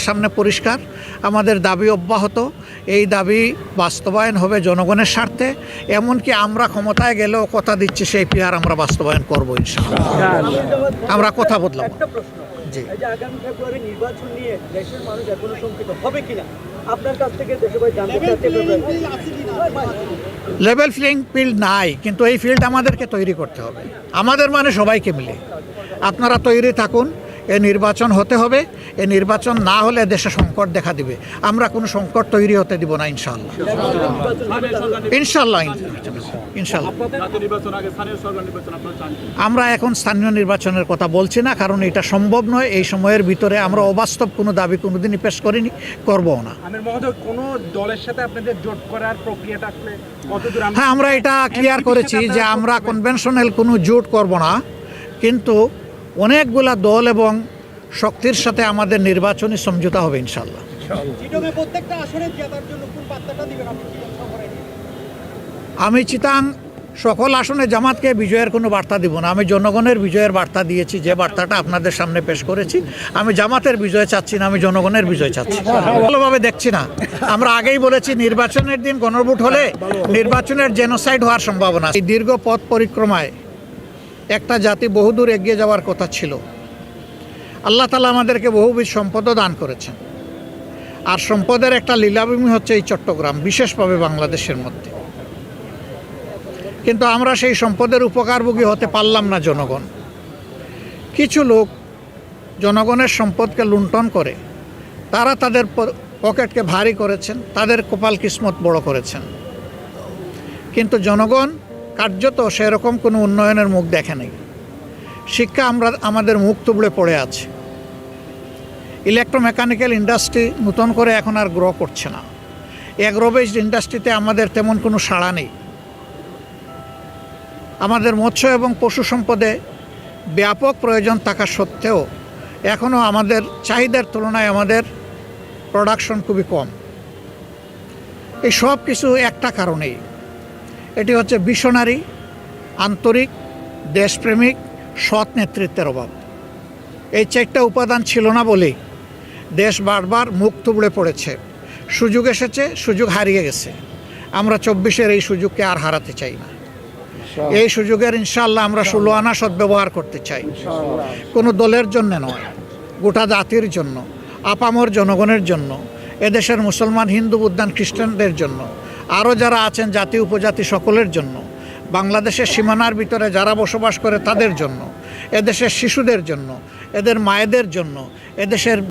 সামনে পরিষ্কার আমাদের দাবি অব্যাহত, এই দাবি বাস্তবায়ন হবে জনগণের স্বার্থে। এমনকি আমরা ক্ষমতায় গেলেও কথা দিচ্ছি সেই পিয়ার আমরা বাস্তবায়ন করবো ইনশাআল্লাহ। আমরা কথা বদলাম। জি, আগামী ফেব্রুয়ারি নির্বাচন নিয়ে দেশের মানুষ এখনো শঙ্কিত হবে কিনা আপনার কাছ থেকে দেশবাসী জানতে চাচ্ছে। লেভেল প্লেইং ফিল্ড নাই, কিন্তু এই ফিল্ড আমাদেরকে তৈরি করতে হবে, আমাদের মানে সবাইকে মিলে। আপনারা তৈরি থাকুন, এ নির্বাচন হতে হবে। এ নির্বাচন না হলে দেশে সংকট দেখা দিবে। আমরা কোনো সংকট তৈরি হতে দিব না ইনশাআল্লাহ। ইনশাআল্লাহ ইনশাআল্লাহ আমরা এখন স্থানীয় নির্বাচনের কথা বলছি না, কারণ এটা সম্ভব নয়। এই সময়ের ভিতরে আমরা অবাস্তব কোনো দাবি কোনোদিনই পেশ করিনি, করবও না। কোনো দলের সাথে আপনাদের জোট করার প্রক্রিয়াটা আসলে কতদূর? হ্যাঁ, আমরা এটা ক্লিয়ার করেছি যে আমরা কনভেনশনাল কোনো জোট করব না, কিন্তু অনেকগুলা দল এবং শক্তির সাথে আমাদের নির্বাচনী সমঝোতা হবে ইনশাআল্লাহ। আমি চিটাং সকল আসনে জামাতকে বিজয়ের কোনো বার্তা দিব না। আমি জনগণের বিজয়ের বার্তা দিয়েছি, যে বার্তাটা আপনাদের সামনে পেশ করেছি। আমি জামাতের বিজয় চাচ্ছি না, আমি জনগণের বিজয় চাচ্ছি। ভালোভাবে দেখছি না। আমরা আগেই বলেছি নির্বাচনের দিন গণভোট হলে নির্বাচনের জেনোসাইড হওয়ার সম্ভাবনা। এই দীর্ঘ পথ পরিক্রমায় একটা জাতি বহুদূর এগিয়ে যাওয়ার কথা ছিল। আল্লাহ তাআলা আমাদেরকে বহুবিধ সম্পদও দান করেছেন, আর সম্পদের একটা লীলাভূমি হচ্ছে এই চট্টগ্রাম, বিশেষভাবে বাংলাদেশের মধ্যে। কিন্তু আমরা সেই সম্পদের উপকারভোগী হতে পারলাম না জনগণ। কিছু লোক জনগণের সম্পদকে লুণ্ঠন করে তারা তাদের পকেটকে ভারী করেছেন, তাদের কপাল কিসমত বড় করেছেন। কিন্তু জনগণ কার্যত সেরকম কোনো উন্নয়নের মুখ দেখে নেই। শিক্ষা আমাদের মুখ তুবড়ে পড়ে আছে। ইলেকট্রোমেকানিক্যাল ইন্ডাস্ট্রি নতুন করে এখন আর গ্রো করছে না। এগ্রো বেসড ইন্ডাস্ট্রিতে আমাদের তেমন কোনো সাড়া নেই। আমাদের মৎস্য এবং পশু সম্পদে ব্যাপক প্রয়োজন থাকা সত্ত্বেও এখনও আমাদের চাহিদার তুলনায় আমাদের প্রোডাকশন খুবই কম। এই সব কিছু একটা কারণেই, এটি হচ্ছে ভিশনারি, আন্তরিক, দেশপ্রেমিক, সৎ নেতৃত্বের অভাব। এই চারটা উপাদান ছিল না বলেই দেশ বারবার মুখ থুবড়ে পড়েছে। সুযোগ এসেছে, সুযোগ হারিয়ে গেছে। আমরা 24-এর এই সুযোগকে আর হারাতে চাই না। এই সুযোগের ইনশাআল্লাহ আমরা 16 আনা সদ্ব্যবহার করতে চাই। কোনো দলের জন্য নয়, গোটা জাতির জন্য, আপামর জনগণের জন্য, এদেশের মুসলমান, হিন্দু, বুদ্ধান, খ্রিস্টানদের জন্য, আরও যারা আছেন জাতি উপজাতি সকলের জন্য, বাংলাদেশের সীমানার ভিতরে যারা বসবাস করে তাদের জন্য, এদেশের শিশুদের জন্য, এদের মায়েদের জন্য, এদেশের